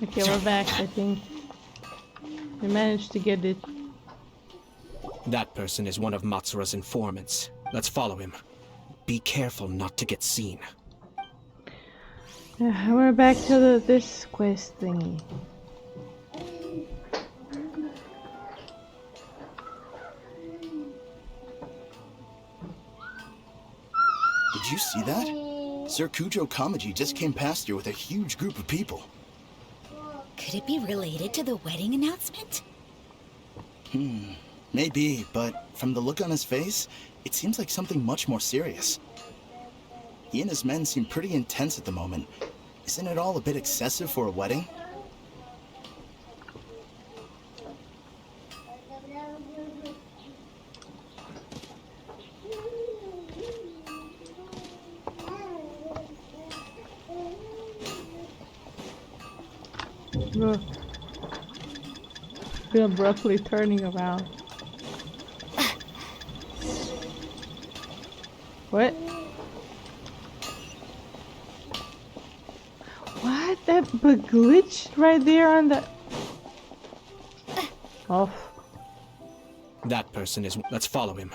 Okay, we're back, I think. We managed to get it. That person is one of Matsura's informants. Let's follow him. Be careful not to get seen. We're back to this quest thingy. Did you see that? Sir Kujo Kamaji just came past here with a huge group of people. Could it be related to the wedding announcement? Maybe, but from the look on his face, it seems like something much more serious. He and his men seem pretty intense at the moment. Isn't it all a bit excessive for a wedding? Look. Feel abruptly turning around. What? What? That glitched right there on the... Off. That person is... Let's follow him.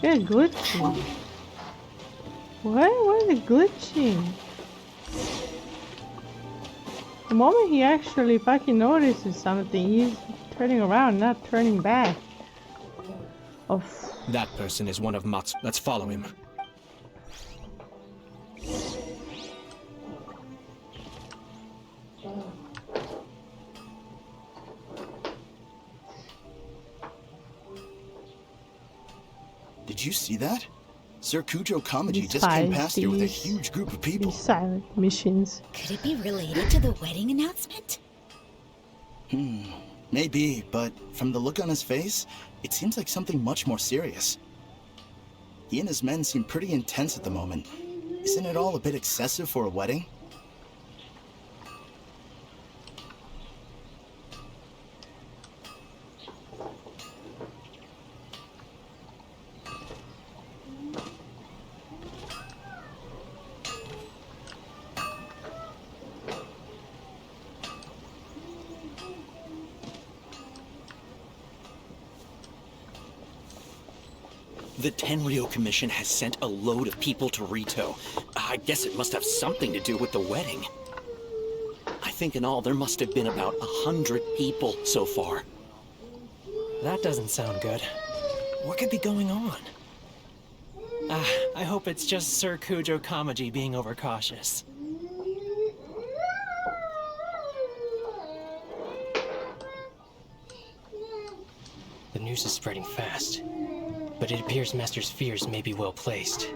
Yeah, glitching. What? Why is it glitching? The moment he actually fucking notices something, he's turning around, not turning back. Oh. That person is one of Mats. Let's follow him. Did you see that? Sir Kujo Kamaji just came past here with a huge group of people. These silent missions. Could it be related to the wedding announcement? Maybe, but from the look on his face, it seems like something much more serious. He and his men seem pretty intense at the moment. Isn't it all a bit excessive for a wedding? The Tenryo Commission has sent a load of people to Rito. I guess it must have something to do with the wedding. I think in all there must have been about 100 people so far. That doesn't sound good. What could be going on? I hope it's just Sir Kujo Kamaji being overcautious. The news is spreading fast, but it appears Master's fears may be well placed.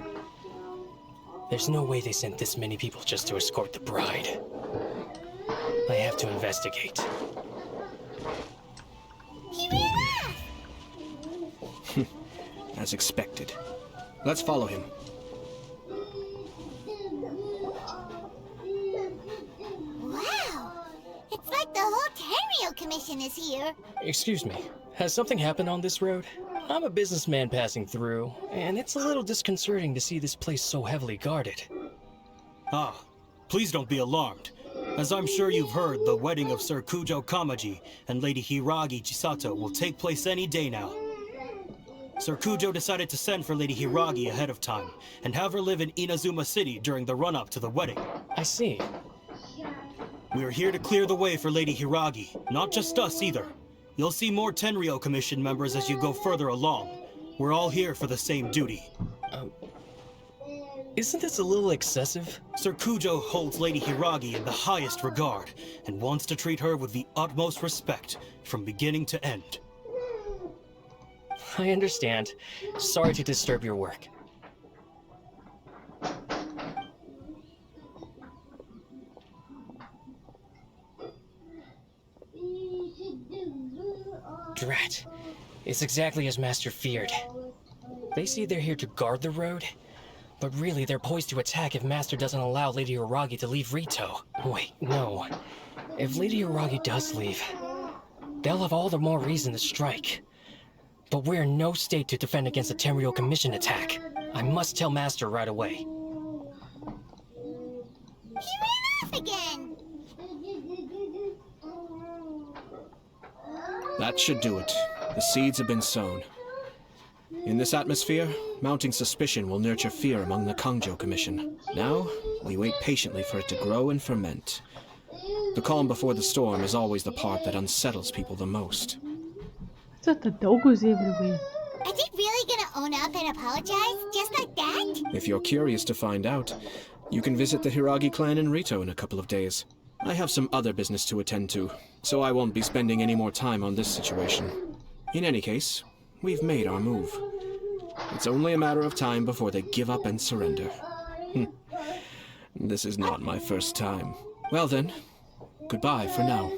There's no way they sent this many people just to escort the bride. I have to investigate. He ran off! As expected. Let's follow him. Wow! It's like the whole Tenryo Commission is here. Excuse me, has something happened on this road? I'm a businessman passing through, and it's a little disconcerting to see this place so heavily guarded. Ah, please don't be alarmed. As I'm sure you've heard, the wedding of Sir Kujo Kamaji and Lady Hiragi Chisato will take place any day now. Sir Kujo decided to send for Lady Hiragi ahead of time, and have her live in Inazuma City during the run-up to the wedding. I see. We are here to clear the way for Lady Hiragi, not just us either. You'll see more Tenryo Commission members as you go further along. We're all here for the same duty. Isn't this a little excessive? Sir Kujo holds Lady Hiragi in the highest regard, and wants to treat her with the utmost respect, from beginning to end. I understand. Sorry to disturb your work. Drat. It's exactly as Master feared. They say they're here to guard the road, but really they're poised to attack if Master doesn't allow Lady Hiragi to leave Rito. Wait, no. If Lady Hiragi does leave, they'll have all the more reason to strike. But we're in no state to defend against a Tenryo Commission attack. I must tell Master right away. He ran off again. That should do it. The seeds have been sown. In this atmosphere, mounting suspicion will nurture fear among the Kangjo Commission. Now, we wait patiently for it to grow and ferment. The calm before the storm is always the part that unsettles people the most. I thought the dog was everywhere. Are they really gonna own up and apologize just like that? If you're curious to find out, you can visit the Hiragi clan in Rito in a couple of days. I have some other business to attend to, so I won't be spending any more time on this situation. In any case, we've made our move. It's only a matter of time before they give up and surrender. This is not my first time. Well then, goodbye for now.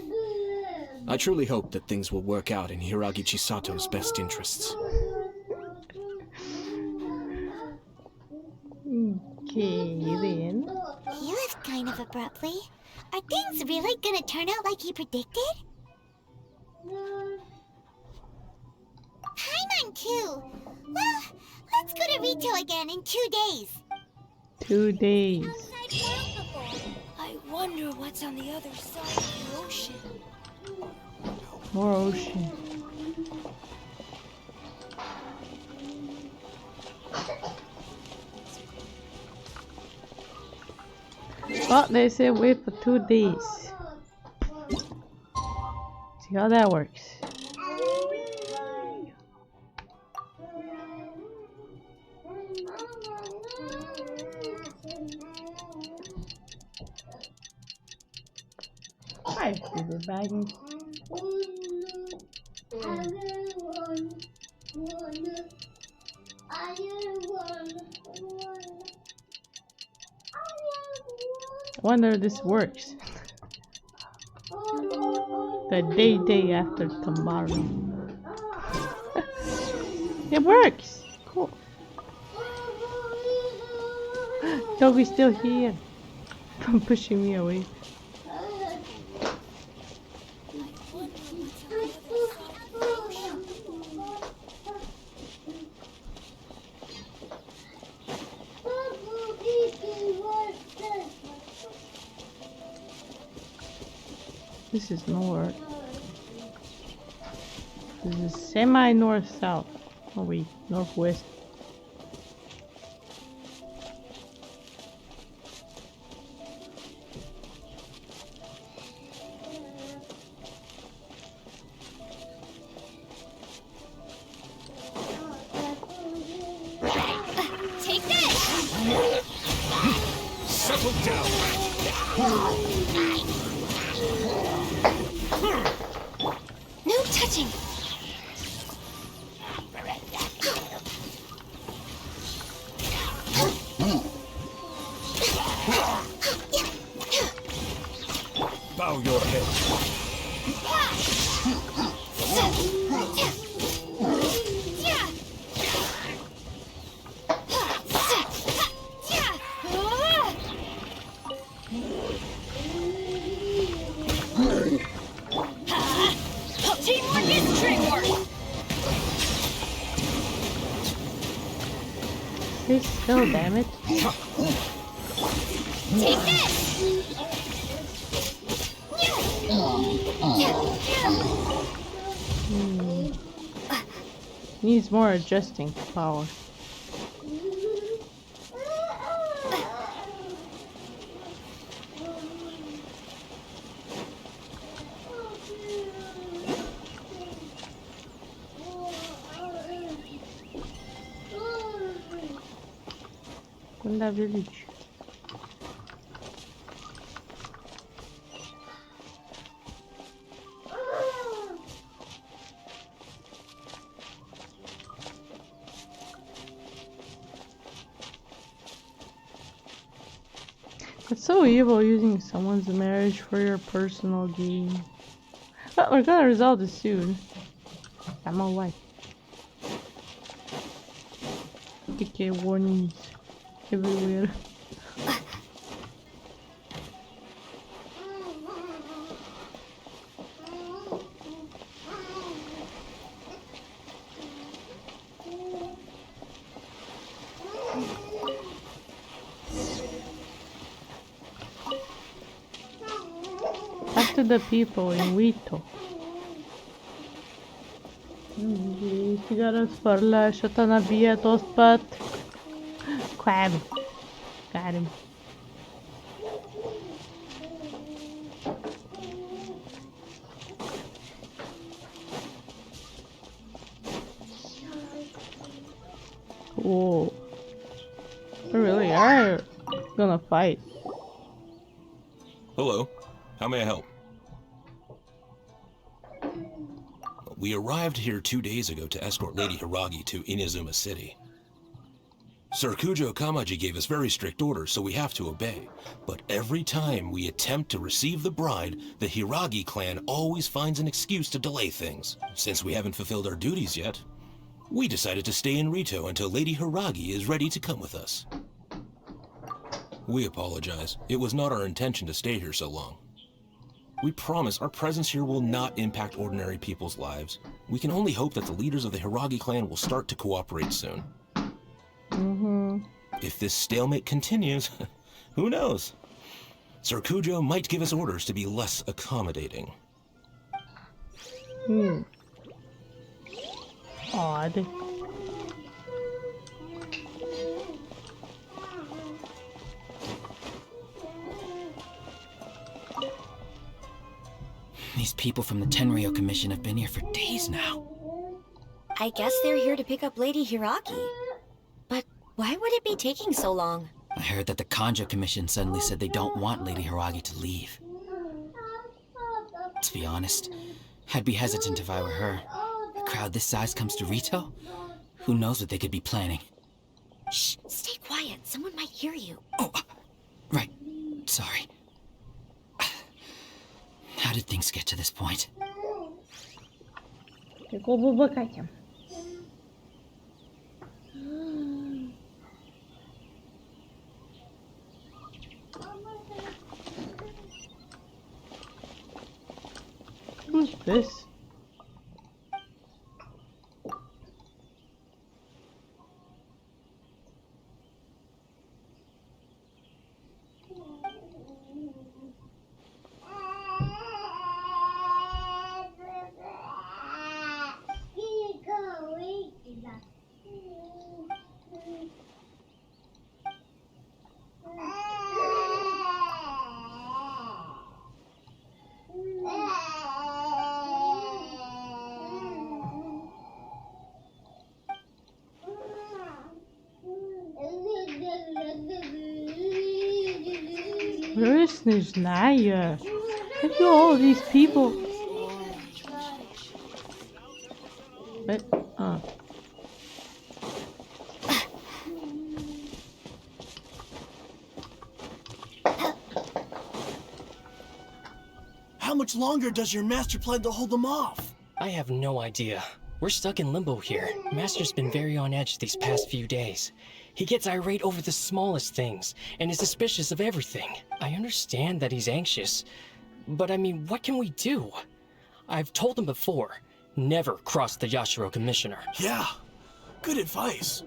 I truly hope that things will work out in Hiragi Chisato's best interests. Okay, then. He left kind of abruptly. Are things really gonna turn out like he predicted? Paimon too. Well, let's go to Rito again in 2 days. 2 days. I wonder what's on the other side of the ocean. More ocean. Well, they said wait for 2 days. See how that works. Hi, Silver Baggins. I wonder if this works. The day after tomorrow. It works! Cool. Doggy's still here. From pushing me away. This is north. This is semi-north-south. Oh wait, northwest. Take this! Settle down! No touching! Bow your head. Teamwork is teamwork! This still damage. Take this! Needs more adjusting power. Kunda village. It's so evil using someone's marriage for your personal gain. But we're gonna resolve this soon. I'm alright. Okay, warnings everywhere. to the people in Wito. Sigara sparla, shatana bia tospat. Crab. Got him. Whoa. We really are gonna fight. Hello. How may I help? We arrived here 2 days ago to escort Lady Hiragi to Inazuma City. Sir Kujo Kamaji gave us very strict orders, so we have to obey. But every time we attempt to receive the bride, the Hiragi clan always finds an excuse to delay things. Since we haven't fulfilled our duties yet, we decided to stay in Rito until Lady Hiragi is ready to come with us. We apologize. It was not our intention to stay here so long. We promise our presence here will not impact ordinary people's lives. We can only hope that the leaders of the Hiragi clan will start to cooperate soon. If this stalemate continues, who knows? Sir Kujo might give us orders to be less accommodating. Odd. These people from the Tenryo Commission have been here for days now. I guess they're here to pick up Lady Hiragi. But why would it be taking so long? I heard that the Kanjo Commission suddenly said they don't want Lady Hiragi to leave. To be honest, I'd be hesitant if I were her. A crowd this size comes to Rito? Who knows what they could be planning? Shh, stay quiet. Someone might hear you. Oh, right. Sorry. How did things get to this point? Who's this? Where is Niznaya? Look at all these people. What? Oh. How much longer does your master plan to hold them off? I have no idea. We're stuck in limbo here. Master's been very on edge these past few days. He gets irate over the smallest things, and is suspicious of everything. I understand that he's anxious, but I mean, what can we do? I've told him before, never cross the Yashiro Commissioner. Yeah, good advice.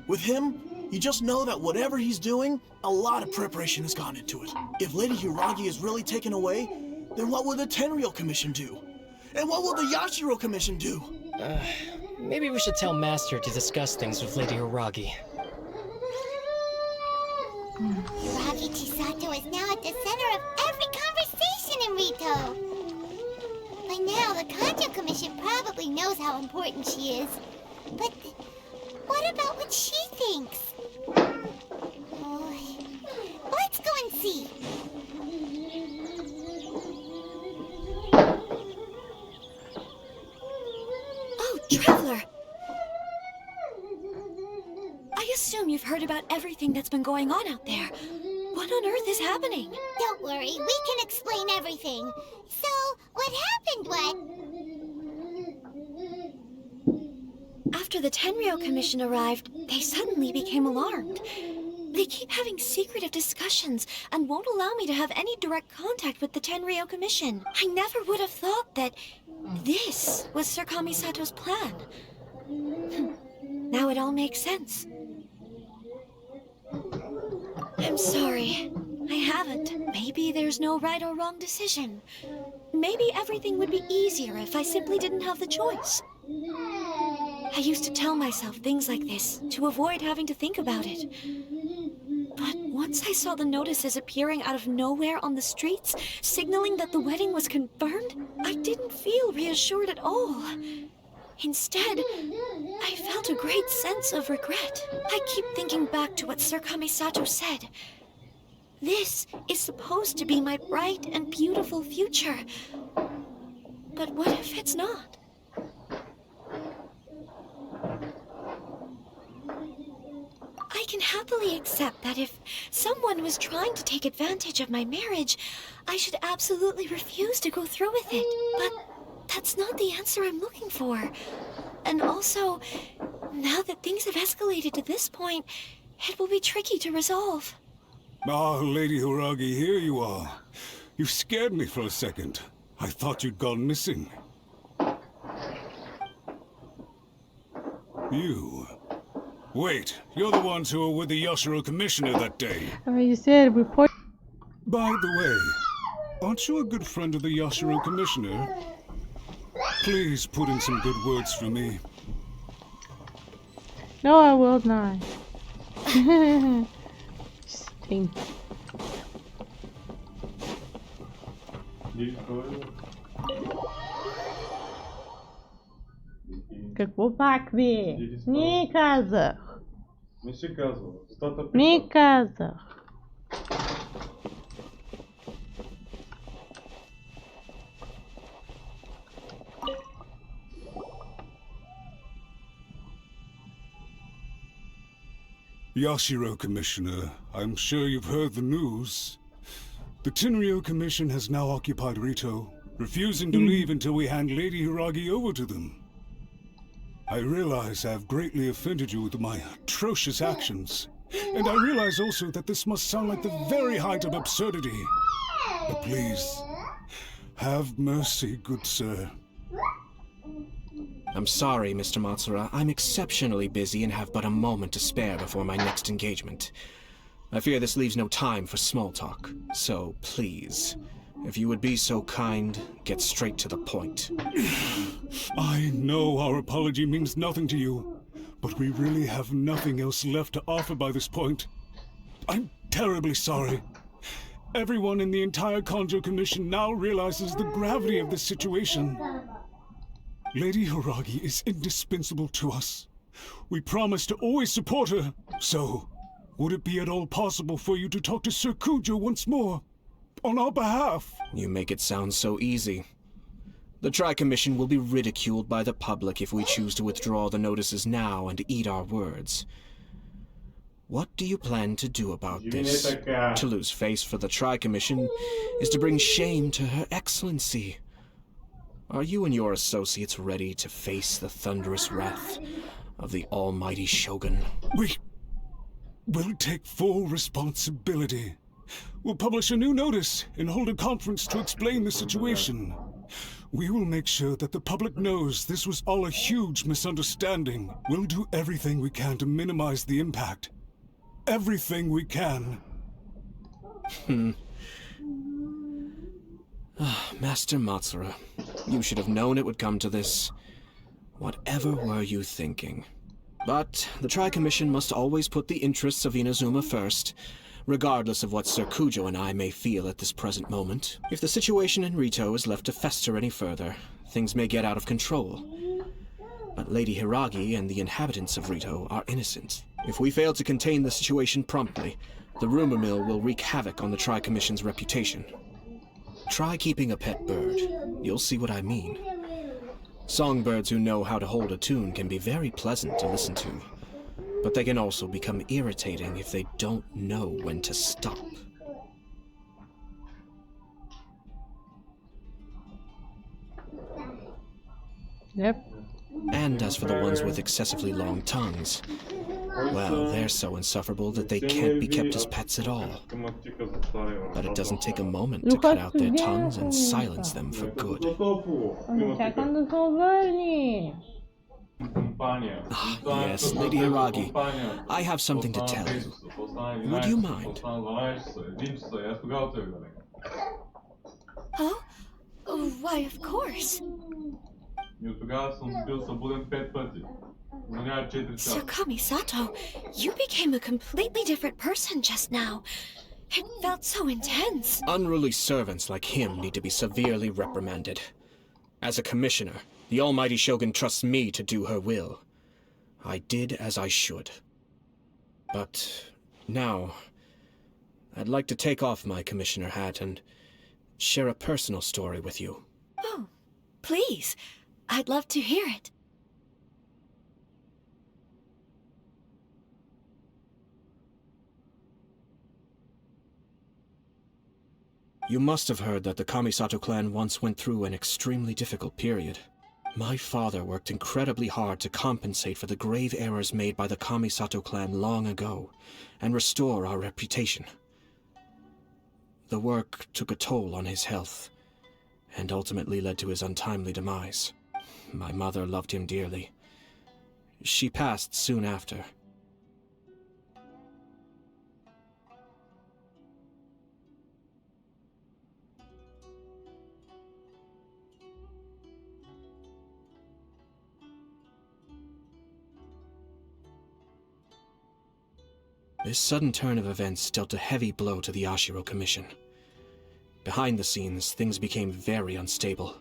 With him, you just know that whatever he's doing, a lot of preparation has gone into it. If Lady Hiragi is really taken away, then what will the Tenryo Commission do? And what will the Yashiro Commission do? Maybe we should tell Master to discuss things with Lady Hiragi. Hiragi Chisato is now at the center of every conversation in Rito. By now, the Kanjo Commission probably knows how important she is. But what about what she thinks? Let's go and see. Oh, Traveler! I assume you've heard about everything that's been going on out there. What on earth is happening? Don't worry, we can explain everything. So, what happened, After the Tenryo Commission arrived, they suddenly became alarmed. They keep having secretive discussions and won't allow me to have any direct contact with the Tenryo Commission. I never would have thought that this was Sir Kamisato's plan. Now it all makes sense. I'm sorry. I haven't. Maybe maybe there's no right or wrong decision. Maybe everything would be easier if I simply didn't have the choice. I used to tell myself things like this to avoid having to think about it. But once I saw the notices appearing out of nowhere on the streets, signaling that the wedding was confirmed, I didn't feel reassured at all. Instead, I felt a great sense of regret. I keep thinking back to what Sir Kamisato said. This is supposed to be my bright and beautiful future. But what if it's not? I can happily accept that if someone was trying to take advantage of my marriage, I should absolutely refuse to go through with it. But that's not the answer I'm looking for. And also, now that things have escalated to this point, it will be tricky to resolve. Ah, Lady Hiragi, here you are. You scared me for a second. I thought you'd gone missing. You... Wait, you're the ones who were with the Yashiro Commissioner that day. I mean, you said report. By the way, aren't you a good friend of the Yashiro Commissioner? Please put in some good words for me. No, I will not. Stink. Какво пак ви? Не казах. Не си казвал. Не казах. Yashiro Commissioner, I'm sure you've heard the news. The Tenryo Commission has now occupied Rito, refusing to leave until we hand Lady Hiragi over to them. I realize I have greatly offended you with my atrocious actions, and I realize also that this must sound like the very height of absurdity. But please, have mercy, good sir. I'm sorry, Mr. Matsura. I'm exceptionally busy and have but a moment to spare before my next engagement. I fear this leaves no time for small talk, so please, if you would be so kind, get straight to the point. I know our apology means nothing to you, but we really have nothing else left to offer by this point. I'm terribly sorry. Everyone in the entire Kanjo Commission now realizes the gravity of this situation. Lady Hiragi is indispensable to us. We promise to always support her. So, would it be at all possible for you to talk to Sir Kujo once more? On our behalf? You make it sound so easy. The Tri-Commission will be ridiculed by the public if we choose to withdraw the notices now and eat our words. What do you plan to do about this? To lose face for the Tri-Commission is to bring shame to Her Excellency. Are you and your associates ready to face the thunderous wrath of the almighty Shogun? We'll take full responsibility. We'll publish a new notice and hold a conference to explain the situation. We will make sure that the public knows this was all a huge misunderstanding. We'll do everything we can to minimize the impact. Everything we can. Master Matsura, you should have known it would come to this. Whatever were you thinking? But the Tri-Commission must always put the interests of Inazuma first, regardless of what Sir Kujo and I may feel at this present moment. If the situation in Rito is left to fester any further, things may get out of control. But Lady Hiragi and the inhabitants of Rito are innocent. If we fail to contain the situation promptly, the rumor mill will wreak havoc on the Tri-Commission's reputation. Try keeping a pet bird. You'll see what I mean. Songbirds who know how to hold a tune can be very pleasant to listen to, but they can also become irritating if they don't know when to stop. Yep. And as for the ones with excessively long tongues, well, they're so insufferable that they can't be kept as pets at all. But it doesn't take a moment to cut out their tongues and silence them for good. Ah, yes, Lady Hiragi, I have something to tell you. Would you mind? Oh? Oh, why, of course. Eu тогава съм бил събуден 5 пъти. Но няма 4 часа. Sir Kamisato, you became a completely different person just now. It felt so intense. Unruly servants like him need to be severely reprimanded. As a commissioner, the almighty Shogun trusts me to do her will. I did as I should. But now, I'd like to take off my commissioner hat and share a personal story with you. Oh, please. I'd love to hear it. You must have heard that the Kamisato clan once went through an extremely difficult period. My father worked incredibly hard to compensate for the grave errors made by the Kamisato clan long ago, and restore our reputation. The work took a toll on his health, and ultimately led to his untimely demise. My mother loved him dearly. She passed soon after. This sudden turn of events dealt a heavy blow to the Ashiro Commission. Behind the scenes, things became very unstable.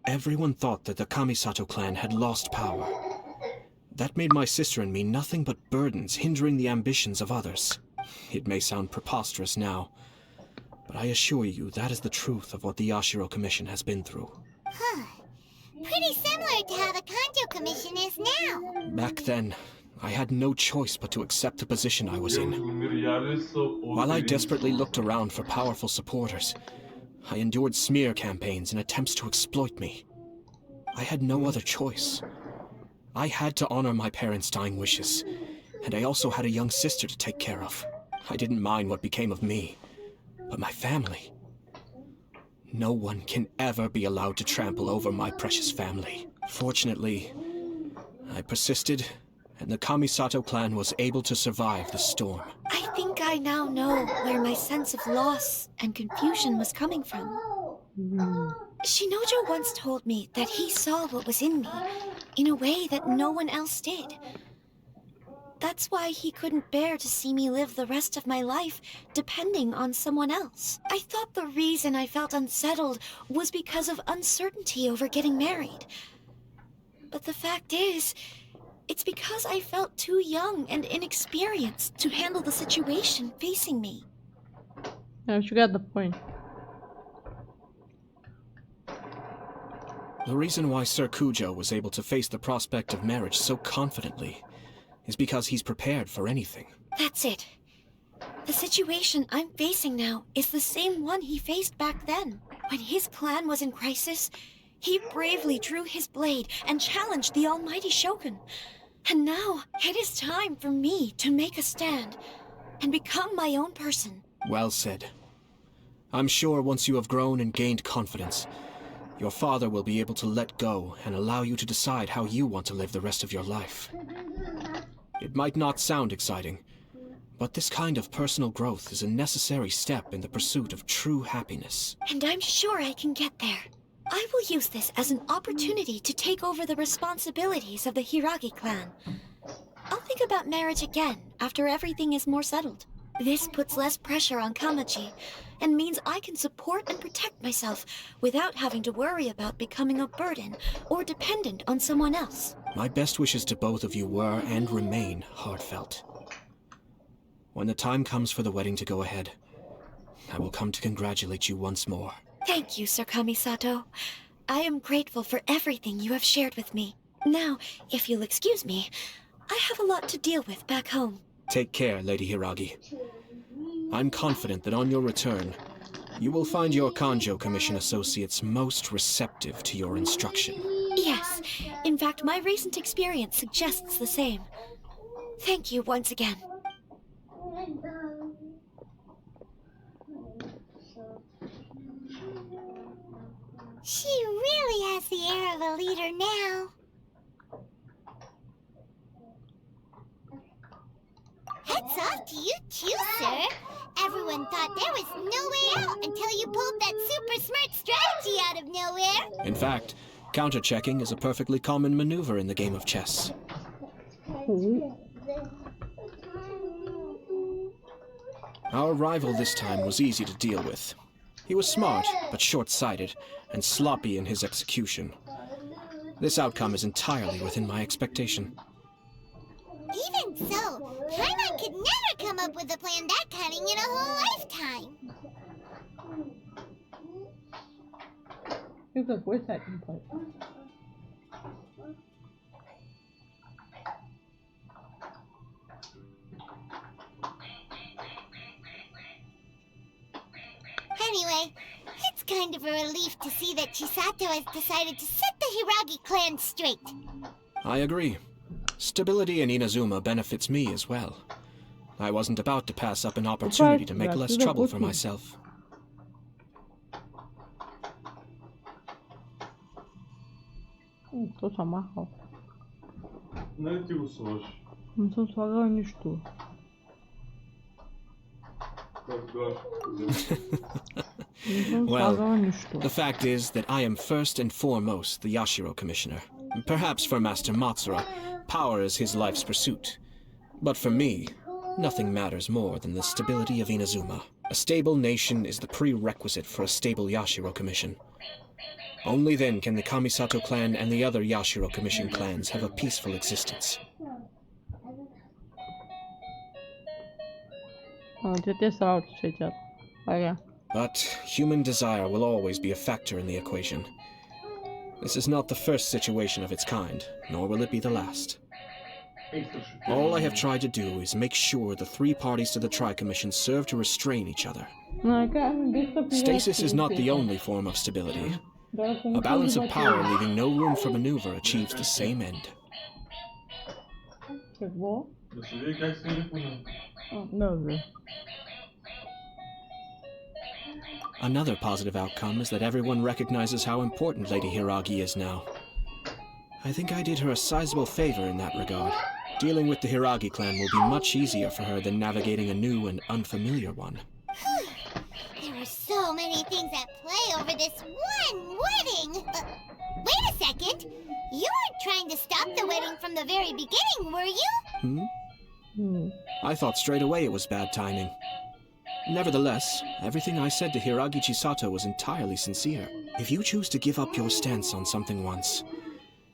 Everyone thought that the Kamisato clan had lost power. That made my sister and me nothing but burdens hindering the ambitions of others. It may sound preposterous now, but I assure you that is the truth of what the Ashiro Commission has been through. Huh. Pretty similar to how the Kanjo Commission is now. Back then, I had no choice but to accept the position I was in. While I desperately looked around for powerful supporters, I endured smear campaigns and attempts to exploit me. I had no other choice. I had to honor my parents' dying wishes, and I also had a young sister to take care of. I didn't mind what became of me, but my family. No one can ever be allowed to trample over my precious family. Fortunately, I persisted, and the Kamisato clan was able to survive the storm. I think I now know where my sense of loss and confusion was coming from. Shinojo once told me that he saw what was in me in a way that no one else did. That's why he couldn't bear to see me live the rest of my life depending on someone else. I thought the reason I felt unsettled was because of uncertainty over getting married. But the fact is, it's because I felt too young and inexperienced to handle the situation facing me. Yeah, you got the point. The reason why Sir Kujo was able to face the prospect of marriage so confidently is because he's prepared for anything. That's it. The situation I'm facing now is the same one he faced back then. When his clan was in crisis, he bravely drew his blade and challenged the almighty Shogun. And now, it is time for me to make a stand and become my own person. Well said. I'm sure once you have grown and gained confidence, your father will be able to let go and allow you to decide how you want to live the rest of your life. It might not sound exciting, but this kind of personal growth is a necessary step in the pursuit of true happiness. And I'm sure I can get there. I will use this as an opportunity to take over the responsibilities of the Hiragi clan. I'll think about marriage again after everything is more settled. This puts less pressure on Kamaji, and means I can support and protect myself without having to worry about becoming a burden or dependent on someone else. My best wishes to both of you were and remain heartfelt. When the time comes for the wedding to go ahead, I will come to congratulate you once more. Thank you, Sir Kamisato. I am grateful for everything you have shared with me. Now, if you'll excuse me, I have a lot to deal with back home. Take care, Lady Hiragi. I'm confident that on your return, you will find your Kanjo Commission associates most receptive to your instruction. Yes, in fact, my recent experience suggests the same. Thank you once again. She really has the air of a leader now. Hats off to you too, sir. Everyone thought there was no way out until you pulled that super smart strategy out of nowhere. In fact, counter-checking is a perfectly common maneuver in the game of chess. Our rival this time was easy to deal with. He was smart, but short-sighted, and sloppy in his execution. This outcome is entirely within my expectation. Even so, Paimon could never come up with a plan that cunning in a whole lifetime. He's like, where's that input? Anyway, it's kind of a relief to see that Chisato has decided to set the Hiragi clan straight. I agree. Stability in Inazuma benefits me as well. I wasn't about to pass up an opportunity to make less trouble for myself. To самахал. Не ти го сложи. Не съм слагала нищо. Well, the fact is that I am first and foremost the Yashiro Commissioner. Perhaps for Master Matsura, power is his life's pursuit. But for me, nothing matters more than the stability of Inazuma. A stable nation is the prerequisite for a stable Yashiro Commission. Only then can the Kamisato clan and the other Yashiro Commission clans have a peaceful existence. But human desire will always be a factor in the equation. This is not the first situation of its kind, nor will it be the last. All I have tried to do is make sure the three parties to the Tri-Commission serve to restrain each other. Stasis is not the only form of stability. A balance of power leaving no room for maneuver achieves the same end. Another positive outcome is that everyone recognizes how important Lady Hiragi is now. I think I did her a sizable favor in that regard. Dealing with the Hiragi clan will be much easier for her than navigating a new and unfamiliar one. There are so many things at play over this one wedding. Wait a second. You weren't trying to stop the wedding from the very beginning, were you? I thought straight away it was bad timing. Nevertheless, everything I said to Hiragi Chisato was entirely sincere. If you choose to give up your stance on something once,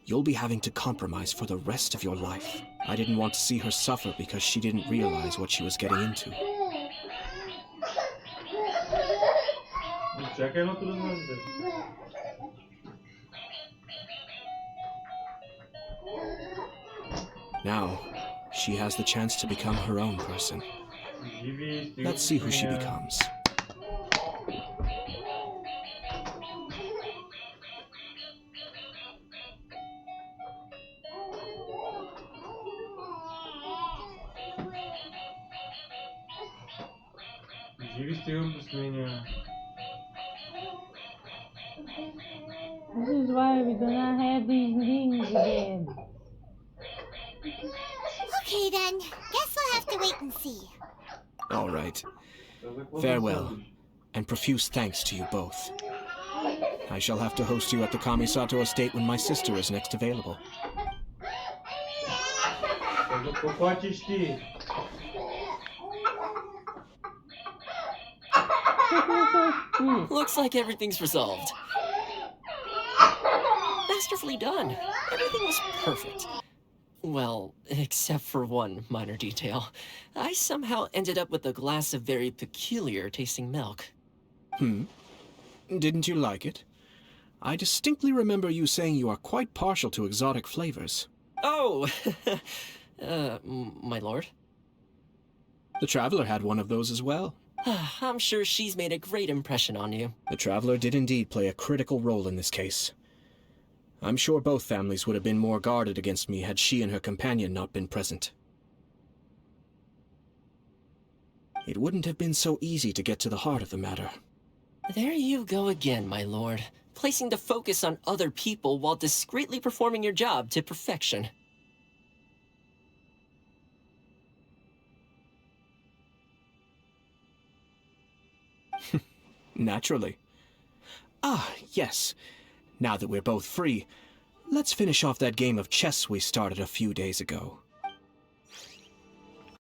you'll be having to compromise for the rest of your life. I didn't want to see her suffer because she didn't realize what she was getting into. Now, she has the chance to become her own person. Let's see who she becomes. This is why we do not have these rings again. Okay then, guess we'll have to wait and see. All right. Farewell, and profuse thanks to you both. I shall have to host you at the Kamisato estate when my sister is next available. Looks like everything's resolved. Masterfully done. Everything was perfect. Well, except for one minor detail. I somehow ended up with a glass of very peculiar tasting milk. Didn't you like it? I distinctly remember you saying you are quite partial to exotic flavors. Oh, my lord. The Traveler had one of those as well. I'm sure she's made a great impression on you. The Traveler did indeed play a critical role in this case. I'm sure both families would have been more guarded against me had she and her companion not been present. It wouldn't have been so easy to get to the heart of the matter. There you go again, my lord. Placing the focus on other people while discreetly performing your job to perfection. Naturally. Ah, yes. Now that we're both free, let's finish off that game of chess we started a few days ago.